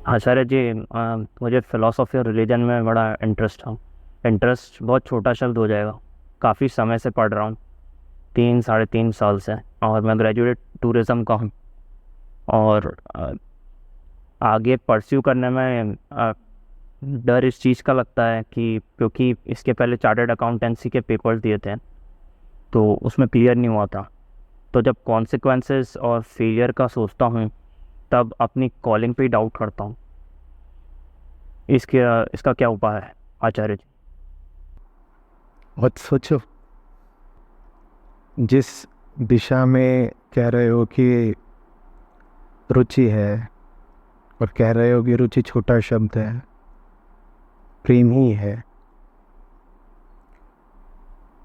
आचार्य जी, मुझे फ़िलासफ़ी और रिलीजन में बड़ा इंटरेस्ट था। इंटरेस्ट बहुत छोटा शब्द हो जाएगा। काफ़ी समय से पढ़ रहा हूँ, 3 साढ़े 3 साल से। और मैं ग्रेजुएट टूरिज़्म का हूँ। और आगे परस्यू करने में डर इस चीज़ का लगता है कि क्योंकि इसके पहले चार्टर्ड अकाउंटेंसी के पेपर्स दिए थे, तो उसमें क्लियर नहीं हुआ था। तो जब कॉन्सिक्वेंसेस और फेलियर का सोचता हूँ, तब अपनी कॉलिंग पे ही डाउट करता हूँ। इसके इसका क्या उपाय है आचार्य जी? मत सोचो। जिस दिशा में कह रहे हो कि रुचि है, और कह रहे हो कि रुचि छोटा शब्द है, प्रेम ही है,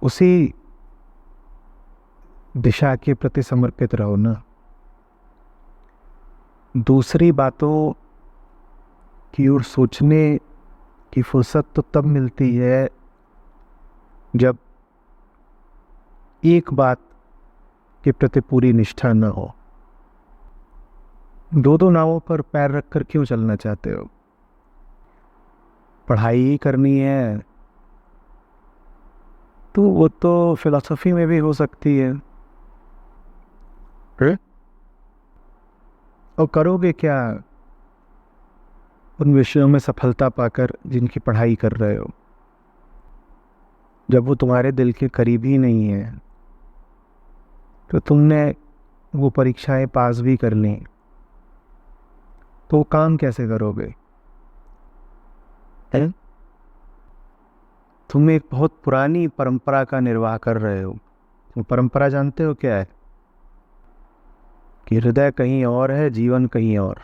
उसी दिशा के प्रति समर्पित रहो ना। दूसरी बातों की ओर सोचने की फुर्सत तो तब मिलती है जब एक बात के प्रति पूरी निष्ठा न हो। दो दो नावों पर पैर रखकर क्यों चलना चाहते हो? पढ़ाई ही करनी है तो वो तो फिलॉसफी में भी हो सकती है। हैं? और करोगे क्या उन विषयों में सफलता पाकर जिनकी पढ़ाई कर रहे हो, जब वो तुम्हारे दिल के करीब ही नहीं है? तो तुमने वो परीक्षाएं पास भी कर ली, तो वो काम कैसे करोगे? हैं? तुम एक बहुत पुरानी परंपरा का निर्वाह कर रहे हो। वो परंपरा जानते हो क्या है? कि हृदय कहीं और है, जीवन कहीं और।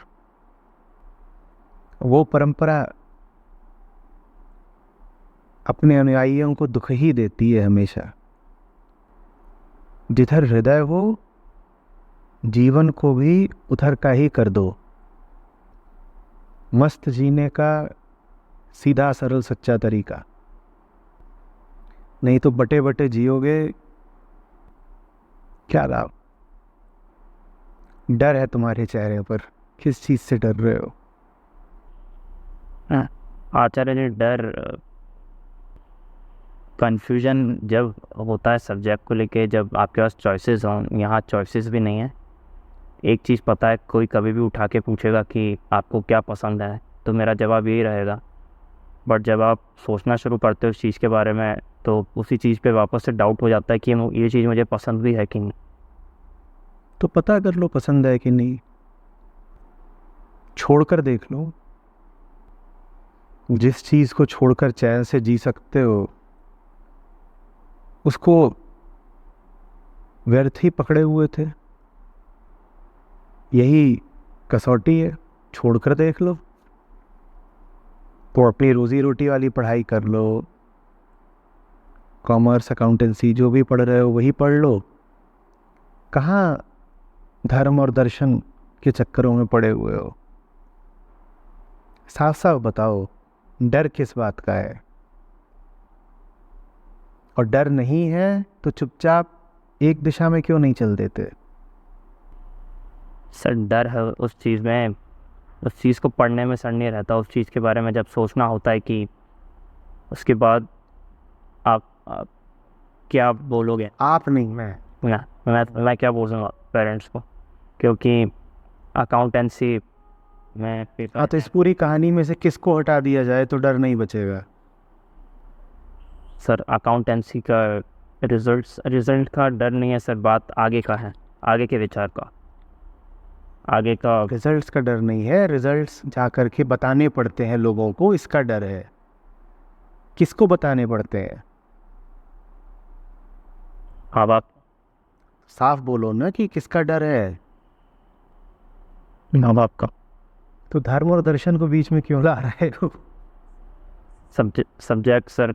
वो परंपरा अपने अनुयायियों को दुख ही देती है हमेशा। जिधर हृदय हो, जीवन को भी उधर का ही कर दो। मस्त जीने का सीधा सरल सच्चा तरीका। नहीं तो बटे बटे जियोगे, क्या लाभ? डर है तुम्हारे चेहरे पर। किस चीज से डर रहे हो? हाँ, आचार्य जी, डर कंफ्यूजन जब होता है सब्जेक्ट को लेके, जब आपके पास चॉइसेस हों। यहाँ चॉइसेस भी नहीं है। एक चीज़ पता है, कोई कभी भी उठा के पूछेगा कि आपको क्या पसंद है, तो मेरा जवाब यही रहेगा। बट जब आप सोचना शुरू करते हो उस चीज़ के बारे में, तो उसी चीज़ पे वापस से डाउट हो जाता है कि ये चीज़ मुझे पसंद भी है कि नहीं। तो पता कर लो पसंद है कि नहीं। छोड़कर देख लो। जिस चीज को छोड़कर चैन से जी सकते हो, उसको व्यर्थ ही पकड़े हुए थे। यही कसौटी है। छोड़कर देख लो। तो अपनी रोजी रोटी वाली पढ़ाई कर लो। कॉमर्स, अकाउंटेंसी जो भी पढ़ रहे हो वही पढ़ लो। कहाँ धर्म और दर्शन के चक्करों में पड़े हुए हो? साफ साफ बताओ, डर किस बात का है? और डर नहीं है तो चुपचाप एक दिशा में क्यों नहीं चल देते? सर, डर है उस चीज़ में, उस चीज़ को पढ़ने में सर नहीं रहता। उस चीज़ के बारे में जब सोचना होता है कि उसके बाद आप क्या बोलोगे। आप नहीं, मैं। मैं क्या बोलूँगा पेरेंट्स को, क्योंकि अकाउंटेंसी में हाँ, पेपर तो इस है। पूरी कहानी में से किसको हटा दिया जाए तो डर नहीं बचेगा? सर, अकाउंटेंसी का रिजल्ट का डर नहीं है सर, बात आगे का है, आगे के विचार का, आगे का। रिजल्ट्स का डर नहीं है, रिजल्ट्स जा करके बताने पड़ते हैं लोगों को, इसका डर है। किसको बताने पड़ते हैं? हाँ, बात। साफ बोलो ना कि किसका डर है। माँ बाप का। तो धर्म और दर्शन को बीच में क्यों ला रहे हो? सब्जेक्ट सर,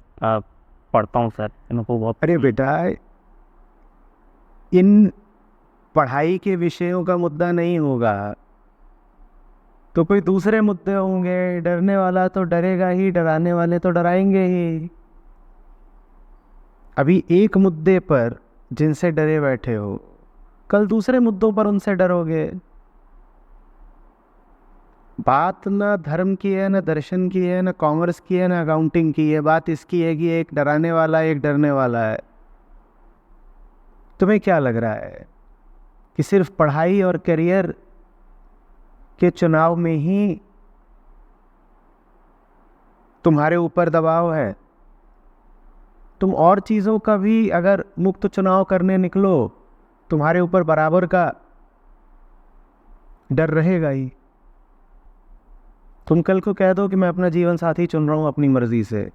पढ़ता हूँ सर, इनको बहुत अरे पसंद। बेटा, इन पढ़ाई के विषयों का मुद्दा नहीं होगा तो कोई दूसरे मुद्दे होंगे। डरने वाला तो डरेगा ही, डराने वाले तो डराएंगे ही। अभी एक मुद्दे पर जिनसे डरे बैठे हो, कल दूसरे मुद्दों पर उनसे डरोगे। बात ना धर्म की है, ना दर्शन की है, ना कॉमर्स की है, ना अकाउंटिंग की है। बात इसकी है कि एक डराने वाला एक डरने वाला है। तुम्हें क्या लग रहा है कि सिर्फ पढ़ाई और करियर के चुनाव में ही तुम्हारे ऊपर दबाव है? तुम और चीज़ों का भी अगर मुक्त चुनाव करने निकलो, तुम्हारे ऊपर बराबर का डर रहेगा ही। तुम कल को कह दो कि मैं अपना जीवन साथी चुन रहा हूं अपनी मर्जी से,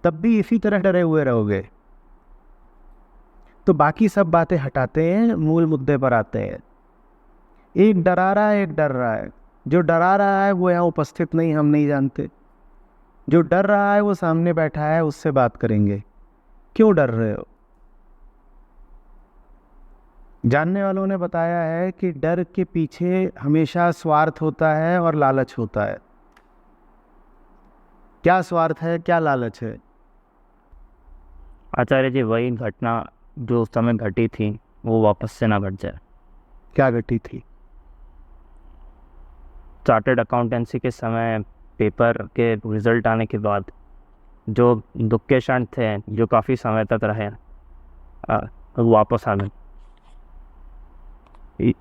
तब भी इसी तरह डरे हुए रहोगे। तो बाकी सब बातें हटाते हैं, मूल मुद्दे पर आते हैं। एक डरा रहा है, एक डर रहा है। जो डरा रहा है वो यहाँ उपस्थित नहीं, हम नहीं जानते। जो डर रहा है वो सामने बैठा है, उससे बात करेंगे। क्यों डर रहे हो? जानने वालों ने बताया है कि डर के पीछे हमेशा स्वार्थ होता है और लालच होता है। क्या स्वार्थ है, क्या लालच है? आचार्य जी, वही घटना जो उस समय घटी थी वो वापस से ना घट जाए। क्या घटी थी? चार्टर्ड अकाउंटेंसी के समय पेपर के रिजल्ट आने के बाद जो दुख के क्षण थे, जो काफ़ी समय तक रहे, वो वापस आ गए।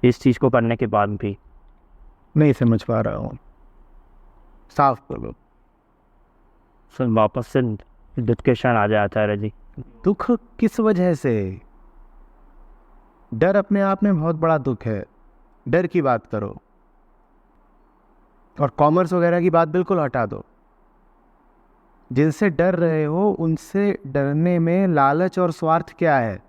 इस चीज़ को करने के बाद भी नहीं समझ पा रहा हूँ, साफ बोलो। फिर वापस से दुख के क्षण आ जाए आचार्य जी। दुख किस वजह से? डर अपने आप में बहुत बड़ा दुख है। डर की बात करो और कॉमर्स वगैरह की बात बिल्कुल हटा दो। जिनसे डर रहे हो उनसे डरने में लालच और स्वार्थ क्या है?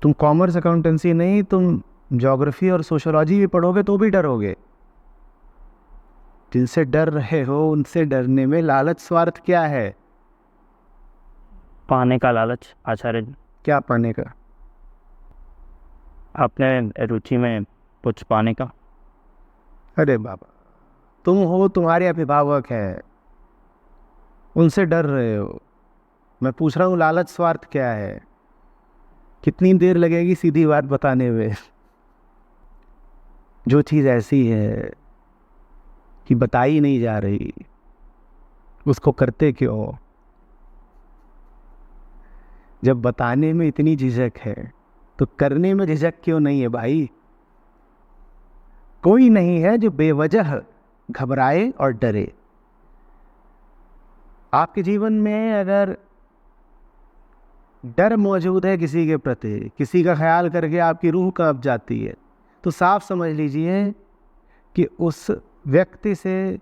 तुम कॉमर्स अकाउंटेंसी नहीं, तुम ज्योग्राफी और सोशियोलॉजी भी पढ़ोगे तो भी डरोगे। जिनसे डर रहे हो उनसे डरने में लालच स्वार्थ क्या है? पाने का लालच आचार्य जी। क्या पाने का? अपने रुचि में कुछ पाने का। अरे बाबा, तुम हो, तुम्हारे अभिभावक हैं, उनसे डर रहे हो। मैं पूछ रहा हूँ लालच स्वार्थ क्या है? कितनी देर लगेगी सीधी बात बताने में? जो चीज़ ऐसी है कि बताई नहीं जा रही, उसको करते क्यों? जब बताने में इतनी झिझक है तो करने में झिझक क्यों नहीं है भाई? कोई नहीं है जो बेवजह घबराए और डरे। आपके जीवन में अगर डर मौजूद है किसी के प्रति, किसी का ख्याल करके आपकी रूह कांप जाती है, तो साफ समझ लीजिए कि उस व्यक्ति से,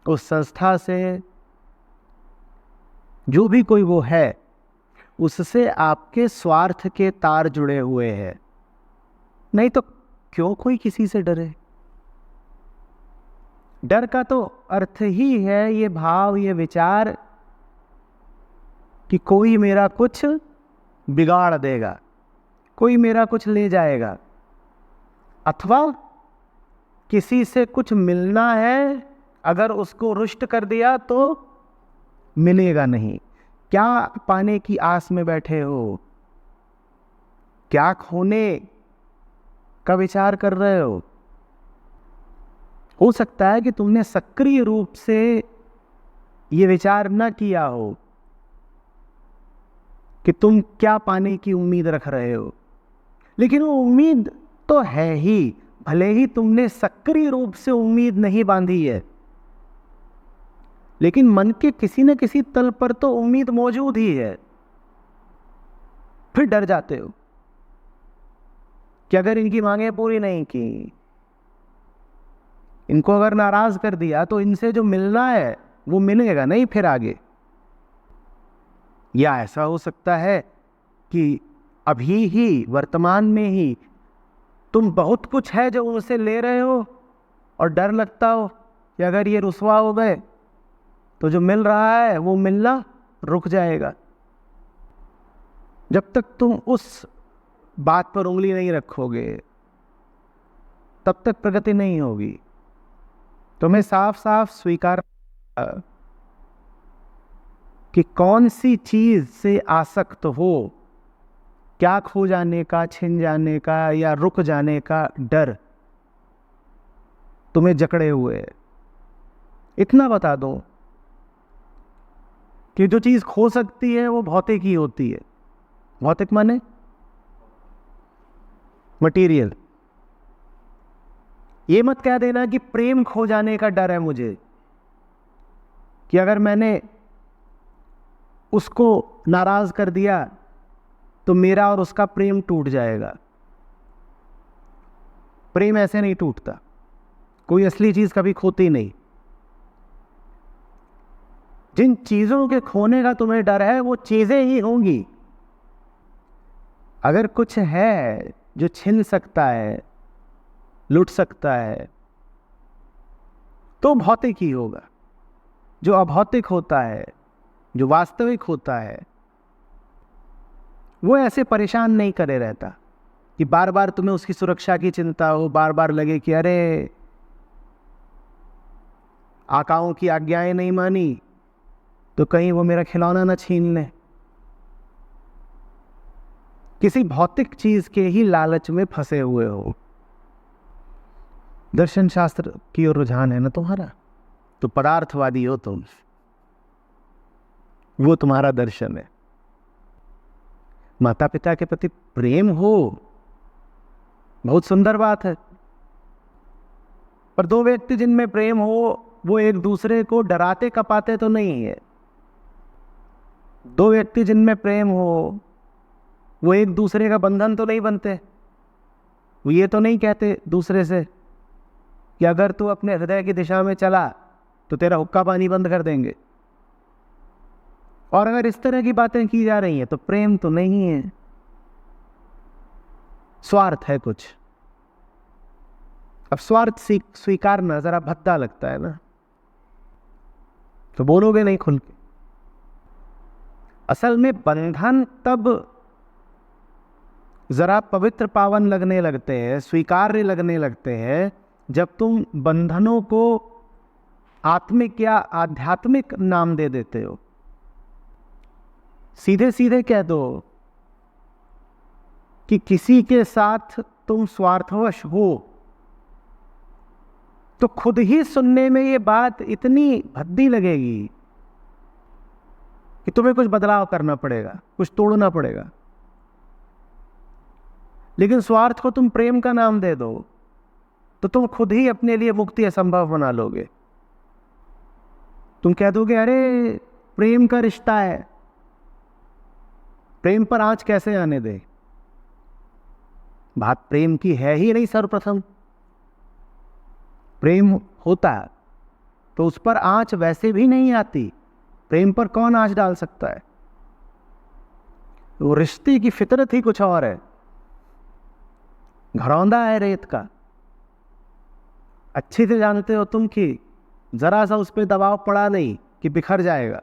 उस संस्था से, जो भी कोई वो है, उससे आपके स्वार्थ के तार जुड़े हुए हैं। नहीं तो क्यों कोई किसी से डरे? डर का तो अर्थ ही है ये भाव, ये विचार कि कोई मेरा कुछ बिगाड़ देगा, कोई मेरा कुछ ले जाएगा, अथवा किसी से कुछ मिलना है, अगर उसको रुष्ट कर दिया तो मिलेगा नहीं। क्या पाने की आस में बैठे हो? क्या खोने का विचार कर रहे हो? हो सकता है कि तुमने सक्रिय रूप से ये विचार न किया हो कि तुम क्या पाने की उम्मीद रख रहे हो, लेकिन वो उम्मीद तो है ही, भले ही तुमने सक्रिय रूप से उम्मीद नहीं बांधी है, लेकिन मन के किसी न किसी तल पर तो उम्मीद मौजूद ही है। फिर डर जाते हो कि अगर इनकी मांगे पूरी नहीं की, इनको अगर नाराज कर दिया, तो इनसे जो मिलना है वो मिलेगा नहीं फिर आगे। या ऐसा हो सकता है कि अभी ही, वर्तमान में ही तुम बहुत कुछ है जो उनसे ले रहे हो और डर लगता हो कि अगर ये रुसवा हो गए तो जो मिल रहा है वो मिलना रुक जाएगा। जब तक तुम उस बात पर उंगली नहीं रखोगे तब तक प्रगति नहीं होगी। तुम्हें साफ साफ स्वीकार कि कौन सी चीज से आसक्त हो, क्या खो जाने का, छिन जाने का या रुक जाने का डर। तुम्हें जकड़े हुए है। इतना बता दो कि जो चीज खो सकती है वो भौतिक ही होती है। भौतिक माने मटेरियल। ये मत कह देना कि प्रेम खो जाने का डर है मुझे, कि अगर मैंने उसको नाराज कर दिया तो मेरा और उसका प्रेम टूट जाएगा। प्रेम ऐसे नहीं टूटता, कोई असली चीज कभी खोती नहीं। जिन चीजों के खोने का तुम्हें डर है वो चीजें ही होंगी। अगर कुछ है जो छिन सकता है, लुट सकता है, तो भौतिक ही होगा। जो अभौतिक होता है, जो वास्तविक होता है, वो ऐसे परेशान नहीं करे रहता कि बार बार तुम्हें उसकी सुरक्षा की चिंता हो, बार बार लगे कि अरे आकाओं की आज्ञाएं नहीं मानी तो कहीं वो मेरा खिलौना न छीन ले। किसी भौतिक चीज के ही लालच में फंसे हुए हो। दर्शन शास्त्र की ओर रुझान है ना तुम्हारा, तो पदार्थवादी हो तुम, वो तुम्हारा दर्शन है। माता पिता के प्रति प्रेम हो, बहुत सुंदर बात है, पर दो व्यक्ति जिनमें प्रेम हो वो एक दूसरे को डराते कपाते तो नहीं है। दो व्यक्ति जिनमें प्रेम हो वो एक दूसरे का बंधन तो नहीं बनते। वो ये तो नहीं कहते दूसरे से कि अगर तू अपने हृदय की दिशा में चला तो तेरा हुक्का पानी बंद कर देंगे। और अगर इस तरह की बातें की जा रही हैं तो प्रेम तो नहीं है, स्वार्थ है कुछ। अब स्वार्थ स्वीकारना जरा भद्दा लगता है ना, तो बोलोगे नहीं खुल के। असल में बंधन तब जरा पवित्र पावन लगने लगते हैं, स्वीकार्य लगने लगते हैं, जब तुम बंधनों को आत्मिक या आध्यात्मिक नाम दे देते हो। सीधे सीधे कह दो कि किसी के साथ तुम स्वार्थवश हो, तो खुद ही सुनने में ये बात इतनी भद्दी लगेगी कि तुम्हें कुछ बदलाव करना पड़ेगा, कुछ तोड़ना पड़ेगा। लेकिन स्वार्थ को तुम प्रेम का नाम दे दो तो तुम खुद ही अपने लिए मुक्ति असंभव बना लोगे। तुम कह दोगे अरे प्रेम का रिश्ता है, प्रेम पर आंच कैसे आने दे। बात प्रेम की है ही नहीं। सर्वप्रथम प्रेम होता तो उस पर आंच वैसे भी नहीं आती। प्रेम पर कौन आंच डाल सकता है? वो रिश्ते की फितरत ही कुछ और है। घरौंदा है रेत का, अच्छे से जानते हो तुम कि जरा सा उस पर दबाव पड़ा नहीं कि बिखर जाएगा,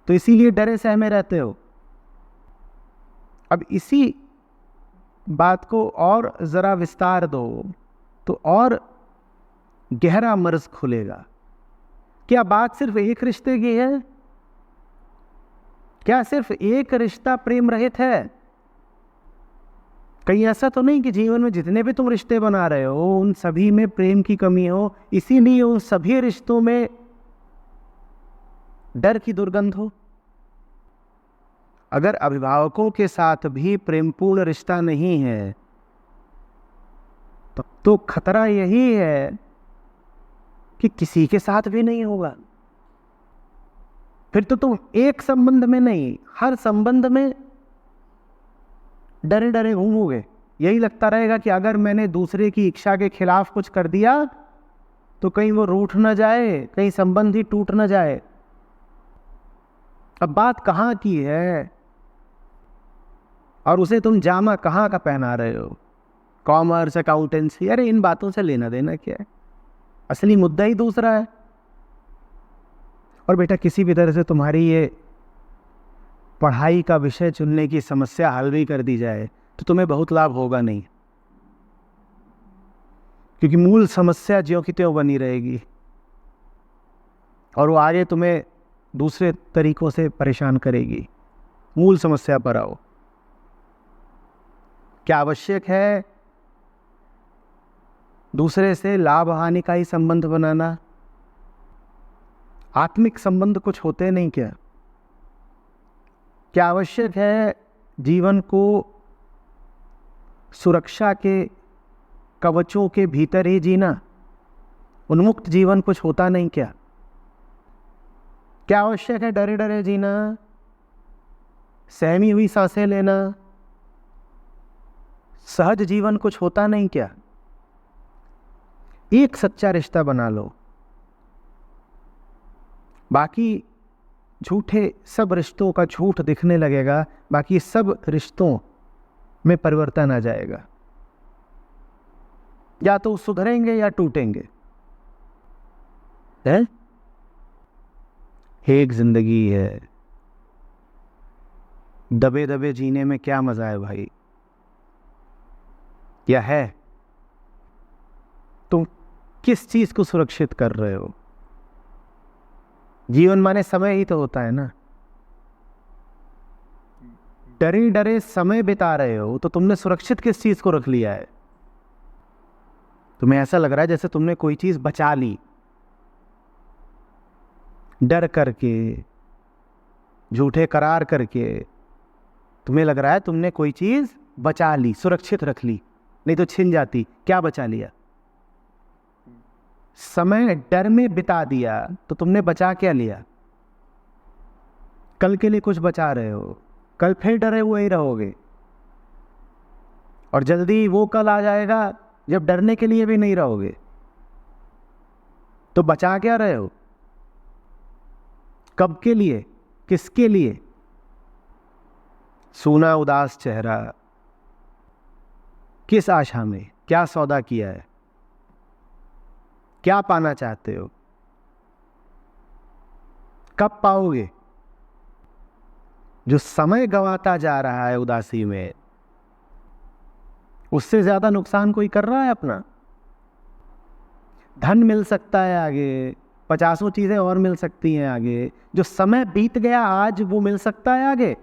तो इसीलिए डरे सहमे रहते हो। अब इसी बात को और जरा विस्तार दो तो और गहरा मर्ज खुलेगा। क्या बात सिर्फ एक रिश्ते की है? क्या सिर्फ एक रिश्ता प्रेम रहित है? कहीं ऐसा तो नहीं कि जीवन में जितने भी तुम रिश्ते बना रहे हो उन सभी में प्रेम की कमी हो, इसीलिए उन सभी रिश्तों में डर की दुर्गंध हो? अगर अभिभावकों के साथ भी प्रेमपूर्ण रिश्ता नहीं है तब तो खतरा यही है कि किसी के साथ भी नहीं होगा। फिर तो तुम एक संबंध में नहीं, हर संबंध में डरे डरे घूमोगे। यही लगता रहेगा कि अगर मैंने दूसरे की इच्छा के खिलाफ कुछ कर दिया तो कहीं वो रूठ ना जाए, कहीं संबंध ही टूट ना जाए। अब बात कहाँ की है और उसे तुम जामा कहाँ का पहना रहे हो? कॉमर्स, अकाउंटेंसी, अरे इन बातों से लेना देना क्या है? असली मुद्दा ही दूसरा है। और बेटा किसी भी तरह से तुम्हारी ये पढ़ाई का विषय चुनने की समस्या हल भी कर दी जाए तो तुम्हें बहुत लाभ होगा नहीं, क्योंकि मूल समस्या ज्यों की त्यों बनी रहेगी और वो आगे तुम्हें दूसरे तरीकों से परेशान करेगी। मूल समस्या पर आओ। क्या आवश्यक है दूसरे से लाभ हानि का ही संबंध बनाना, आत्मिक संबंध कुछ होते नहीं क्या? क्या आवश्यक है जीवन को सुरक्षा के कवचों के भीतर ही जीना? उन्मुक्त जीवन कुछ होता नहीं क्या? क्या आवश्यक है डरे डरे जीना, सहमी हुई सांसें लेना? सहज जीवन कुछ होता नहीं क्या? एक सच्चा रिश्ता बना लो, बाकी झूठे सब रिश्तों का झूठ दिखने लगेगा, बाकी सब रिश्तों में परिवर्तन आ जाएगा। या तो सुधरेंगे या टूटेंगे। है एक जिंदगी है, दबे दबे जीने में क्या मजा है भाई? या है? तुम किस चीज को सुरक्षित कर रहे हो? जीवन माने समय ही तो होता है ना। डरे डरे समय बिता रहे हो तो तुमने सुरक्षित किस चीज को रख लिया है? तुम्हें ऐसा लग रहा है जैसे तुमने कोई चीज बचा ली, डर करके, झूठे करार करके तुम्हें लग रहा है तुमने कोई चीज बचा ली, सुरक्षित रख ली, नहीं तो छिन जाती। क्या बचा लिया? समय डर में बिता दिया तो तुमने बचा क्या लिया? कल के लिए कुछ बचा रहे हो, कल फिर डरे हुए ही रहोगे, और जल्दी वो कल आ जाएगा जब डरने के लिए भी नहीं रहोगे। तो बचा क्या रहे हो? कब के लिए? किसके लिए? सूना उदास चेहरा, किस आशा में? क्या सौदा किया है? क्या पाना चाहते हो? कब पाओगे? जो समय गंवाता जा रहा है उदासी में, उससे ज्यादा नुकसान कोई कर रहा है अपना? धन मिल सकता है आगे, 50 चीजें और मिल सकती हैं आगे, जो समय बीत गया आज वो मिल सकता है आगे?